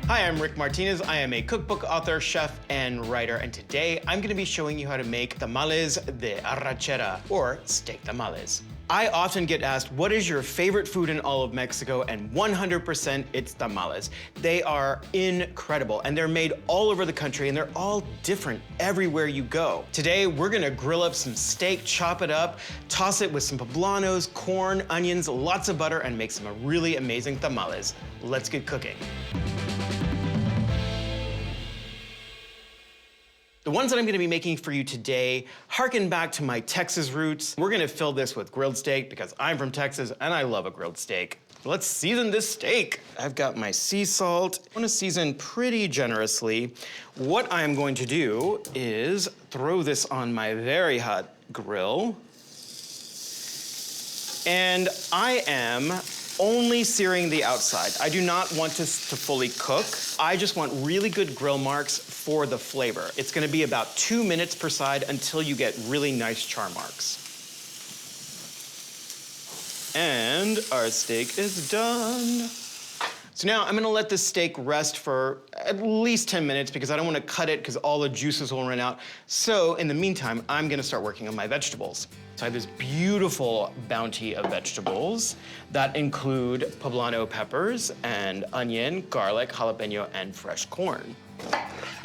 Hi, I'm Rick Martínez. I am a cookbook author, chef, and writer, and today I'm gonna be showing you how to make tamales de arrachera, or steak tamales. I often get asked, what is your favorite food in all of Mexico? And 100% it's tamales. They are incredible, and they're made all over the country, and they're all different everywhere you go. Today, we're gonna grill up some steak, chop it up, toss it with some poblanos, corn, onions, lots of butter, and make some really amazing tamales. Let's get cooking. The ones that I'm gonna be making for you today harken back to my Texas roots. We're gonna fill this with grilled steak because I'm from Texas and I love a grilled steak. Let's season this steak. I've got my sea salt. I wanna season pretty generously. What I'm going to do is throw this on my very hot grill. And I am only searing the outside. I do not want this to fully cook. I just want really good grill marks for the flavor. It's gonna be about 2 minutes per side until you get really nice char marks. And our steak is done. So now I'm gonna let this steak rest for at least 10 minutes because I don't wanna cut it because all the juices will run out. So in the meantime, I'm gonna start working on my vegetables. So I have this beautiful bounty of vegetables that include poblano peppers and onion, garlic, jalapeno, and fresh corn.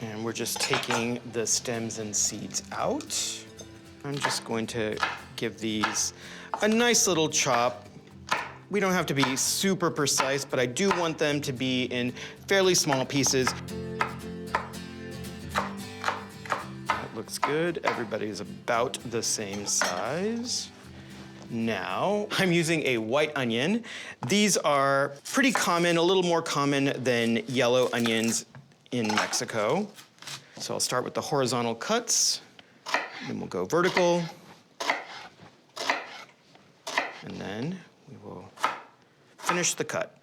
And we're just taking the stems and seeds out. I'm just going to give these a nice little chop. We don't have to be super precise, but I do want them to be in fairly small pieces. That looks good. Everybody's about the same size. Now, I'm using a white onion. These are pretty common, a little more common than yellow onions in Mexico. So I'll start with the horizontal cuts, then we'll go vertical, and then we will finish the cut.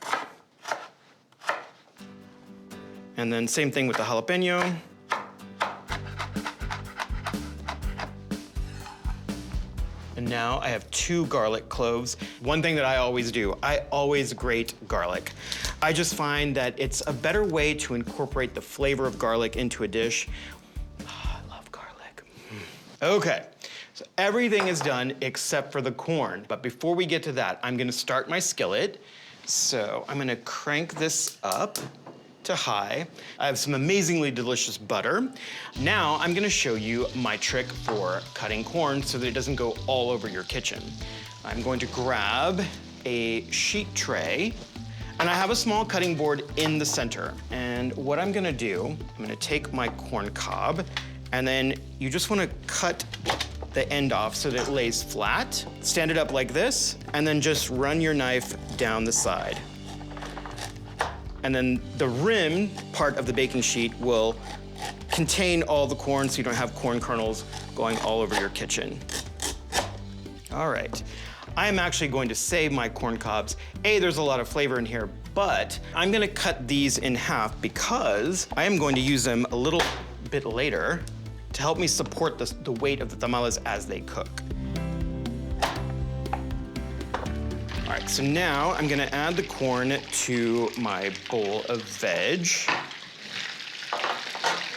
And then same thing with the jalapeno. And now I have 2 garlic cloves. One thing that I always do, I always grate garlic. I just find that it's a better way to incorporate the flavor of garlic into a dish. Oh, I love garlic. Okay, so everything is done except for the corn. But before we get to that, I'm gonna start my skillet. So I'm gonna crank this up to high. I have some amazingly delicious butter. Now I'm gonna show you my trick for cutting corn so that it doesn't go all over your kitchen. I'm going to grab a sheet tray, and I have a small cutting board in the center. And what I'm gonna do, I'm gonna take my corn cob, and then you just wanna cut the end off so that it lays flat. Stand it up like this, and then just run your knife down the side. And then the rim part of the baking sheet will contain all the corn so you don't have corn kernels going all over your kitchen. All right. I am actually going to save my corn cobs. There's a lot of flavor in here, but I'm gonna cut these in half because I am going to use them a little bit later to help me support the weight of the tamales as they cook. All right, so now I'm gonna add the corn to my bowl of veg.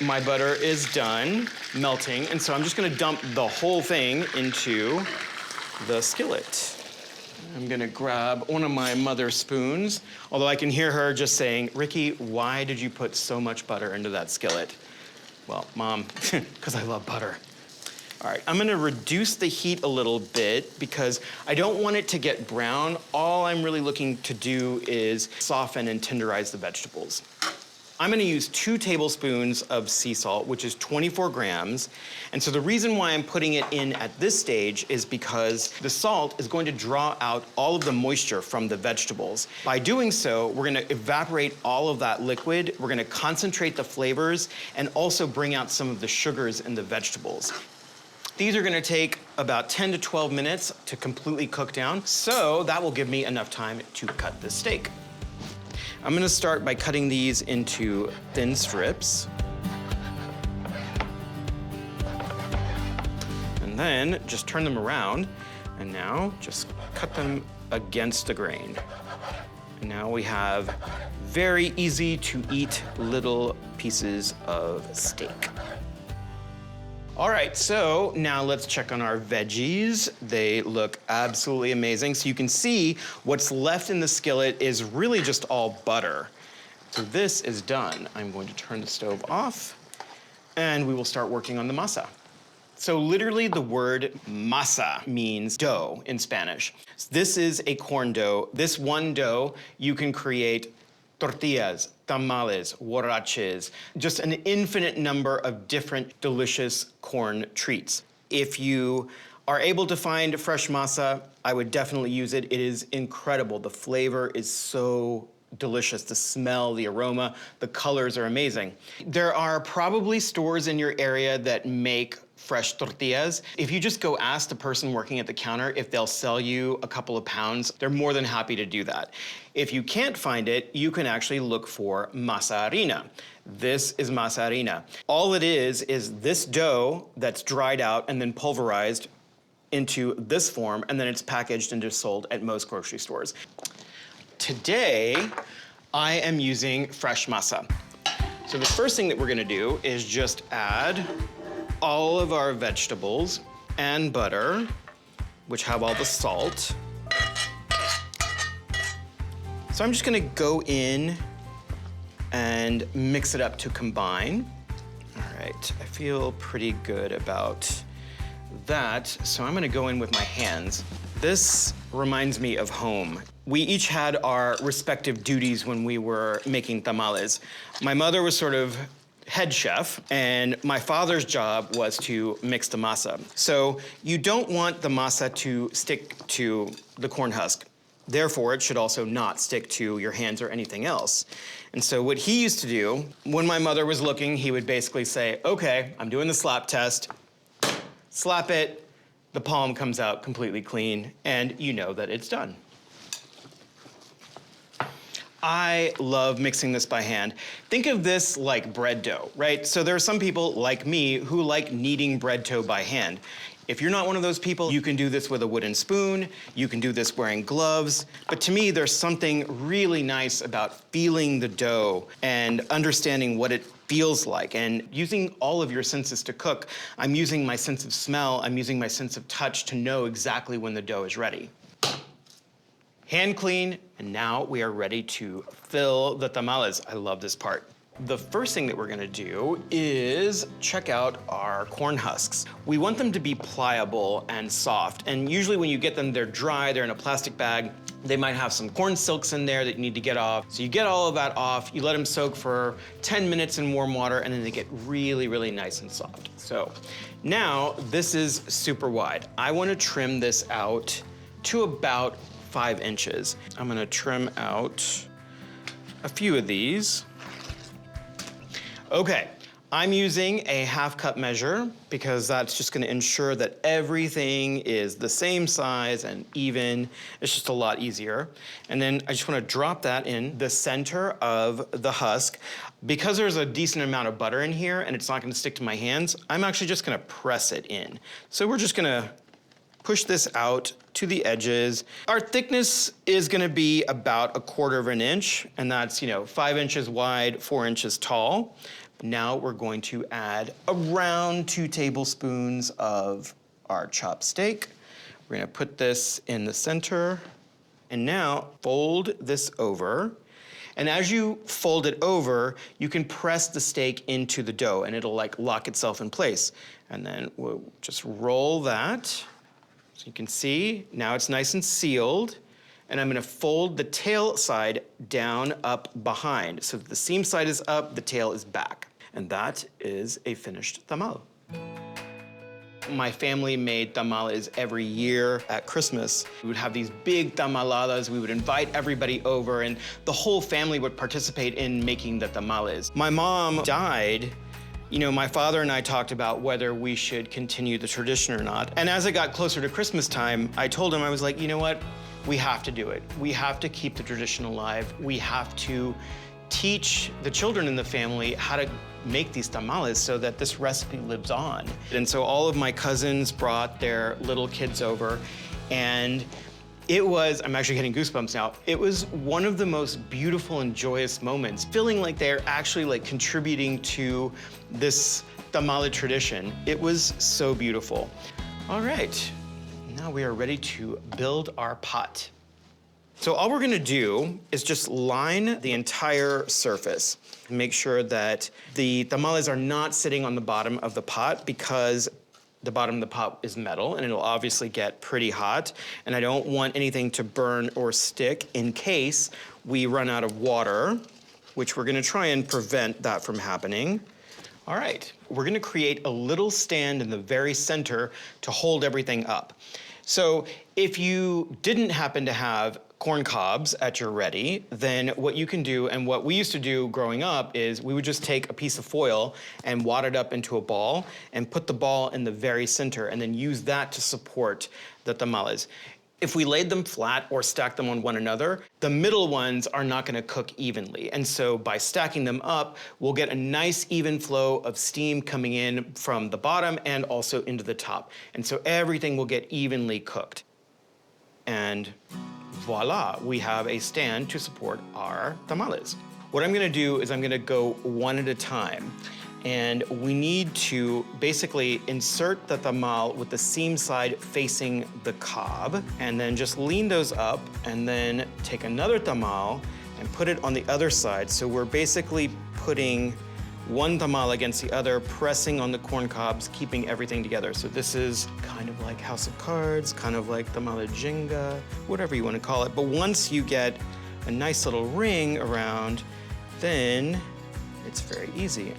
My butter is done melting, and so I'm just gonna dump the whole thing into the skillet. I'm gonna grab one of my mother's spoons, although I can hear her just saying, Ricky, why did you put so much butter into that skillet? Well, Mom, because I love butter. All right, I'm gonna reduce the heat a little bit because I don't want it to get brown. All I'm really looking to do is soften and tenderize the vegetables. I'm gonna use 2 tablespoons of sea salt, which is 24 grams. And so the reason why I'm putting it in at this stage is because the salt is going to draw out all of the moisture from the vegetables. By doing so, we're gonna evaporate all of that liquid, we're gonna concentrate the flavors, and also bring out some of the sugars in the vegetables. These are gonna take about 10 to 12 minutes to completely cook down, so that will give me enough time to cut the steak. I'm gonna start by cutting these into thin strips. And then just turn them around, and now just cut them against the grain. And now we have very easy to eat little pieces of steak. All right, so now let's check on our veggies. They look absolutely amazing. So you can see what's left in the skillet is really just all butter. So this is done. I'm going to turn the stove off and we will start working on the masa. So literally the word masa means dough in Spanish. This is a corn dough. This one dough, you can create tortillas, tamales, huaraches, just an infinite number of different delicious corn treats. If you are able to find fresh masa, I would definitely use it. It is incredible. The flavor is so delicious. The smell, the aroma, the colors are amazing. There are probably stores in your area that make fresh tortillas. If you just go ask the person working at the counter if they'll sell you a couple of pounds, they're more than happy to do that. If you can't find it, you can actually look for masa harina. This is masa harina. All it is this dough that's dried out and then pulverized into this form, and then it's packaged and just sold at most grocery stores. Today, I am using fresh masa. So the first thing that we're gonna do is just add all of our vegetables and butter, which have all the salt. So I'm just gonna go in and mix it up to combine. All right, I feel pretty good about that. So I'm gonna go in with my hands. This reminds me of home. We each had our respective duties when we were making tamales. My mother was sort of head chef, and my father's job was to mix the masa. So you don't want the masa to stick to the corn husk. Therefore, it should also not stick to your hands or anything else. And so what he used to do, when my mother was looking, he would basically say, okay, I'm doing the slap test. Slap it, the palm comes out completely clean, and you know that it's done. I love mixing this by hand. Think of this like bread dough, right? So there are some people like me who like kneading bread dough by hand. If you're not one of those people, you can do this with a wooden spoon, you can do this wearing gloves, but to me, there's something really nice about feeling the dough and understanding what it feels like, and using all of your senses to cook. I'm using my sense of smell, I'm using my sense of touch to know exactly when the dough is ready. Hand clean, and now we are ready to fill the tamales. I love this part. The first thing that we're gonna do is check out our corn husks. We want them to be pliable and soft, and usually when you get them, they're dry, they're in a plastic bag. They might have some corn silks in there that you need to get off. So you get all of that off, you let them soak for 10 minutes in warm water, and then they get really, really nice and soft. So now this is super wide. I wanna trim this out to about 5 inches. I'm gonna trim out a few of these. Okay, I'm using a 1/2 cup measure because that's just gonna ensure that everything is the same size and even. It's just a lot easier. And then I just wanna drop that in the center of the husk. Because there's a decent amount of butter in here and it's not gonna stick to my hands, I'm actually just gonna press it in. So we're just gonna push this out to the edges. Our thickness is gonna be about 1/4 of an inch, and that's 5 inches wide, 4 inches tall. Now we're going to add around 2 tablespoons of our chopped steak. We're gonna put this in the center, and now fold this over. And as you fold it over, you can press the steak into the dough, and it'll like lock itself in place. And then we'll just roll that. So you can see, now it's nice and sealed. And I'm gonna fold the tail side down up behind. So that the seam side is up, the tail is back. And that is a finished tamal. My family made tamales every year at Christmas. We would have these big tamaladas. We would invite everybody over, and the whole family would participate in making the tamales. My mom died. My father and I talked about whether we should continue the tradition or not. And as it got closer to Christmas time, I told him, I was like, you know what? We have to do it. We have to keep the tradition alive. We have to teach the children in the family how to make these tamales so that this recipe lives on. And so all of my cousins brought their little kids over, and I'm actually getting goosebumps now. It was one of the most beautiful and joyous moments, feeling like they're actually like contributing to this tamale tradition. It was so beautiful. All right, now we are ready to build our pot. So all we're gonna do is just line the entire surface. Make sure that the tamales are not sitting on the bottom of the pot because the bottom of the pot is metal and it'll obviously get pretty hot. And I don't want anything to burn or stick in case we run out of water, which we're gonna try and prevent that from happening. All right, we're gonna create a little stand in the very center to hold everything up. So if you didn't happen to have corn cobs at your ready, then what you can do, and what we used to do growing up, is we would just take a piece of foil and wad it up into a ball and put the ball in the very center and then use that to support the tamales. If we laid them flat or stacked them on one another, the middle ones are not gonna cook evenly. And so by stacking them up, we'll get a nice even flow of steam coming in from the bottom and also into the top. And so everything will get evenly cooked. And voila, we have a stand to support our tamales. What I'm gonna do is I'm gonna go one at a time. And we need to basically insert the tamal with the seam side facing the cob, and then just lean those up, and then take another tamal and put it on the other side. So we're basically putting one tamal against the other, pressing on the corn cobs, keeping everything together. So this is kind of like House of Cards, kind of like tamale Jenga, whatever you want to call it. But once you get a nice little ring around, then it's very easy.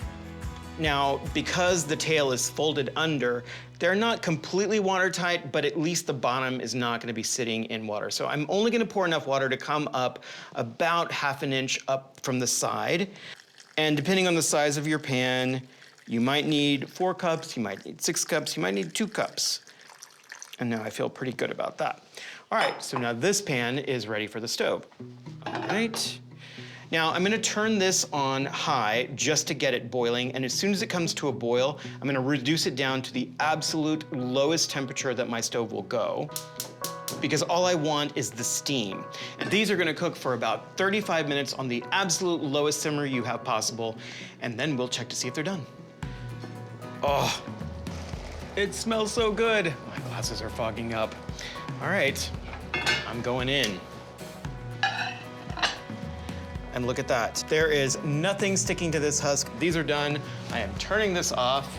Now, because the tail is folded under, they're not completely watertight, but at least the bottom is not gonna be sitting in water. So I'm only gonna pour enough water to come up about ½ an inch up from the side. And depending on the size of your pan, you might need 4 cups, you might need 6 cups, you might need 2 cups. And now I feel pretty good about that. All right, so now this pan is ready for the stove. All right. Now, I'm gonna turn this on high just to get it boiling, and as soon as it comes to a boil, I'm gonna reduce it down to the absolute lowest temperature that my stove will go, because all I want is the steam. And these are gonna cook for about 35 minutes on the absolute lowest simmer you have possible, and then we'll check to see if they're done. Oh, it smells so good. My glasses are fogging up. All right, I'm going in. And look at that. There is nothing sticking to this husk. These are done. I am turning this off,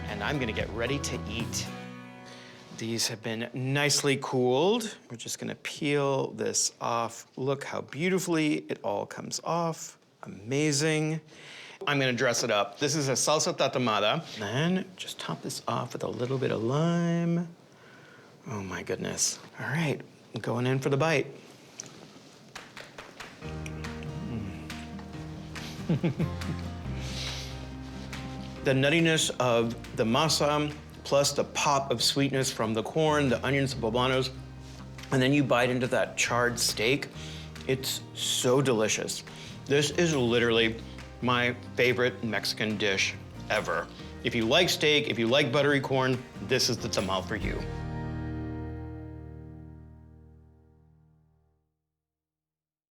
and I'm gonna get ready to eat. These have been nicely cooled. We're just gonna peel this off. Look how beautifully it all comes off. Amazing. I'm gonna dress it up. This is a salsa tatemada. Then just top this off with a little bit of lime. Oh my goodness. All right, I'm going in for the bite. The nuttiness of the masa, plus the pop of sweetness from the corn, the onions, the poblanos, and then you bite into that charred steak. It's so delicious. This is literally my favorite Mexican dish ever. If you like steak, if you like buttery corn, this is the tamal for you.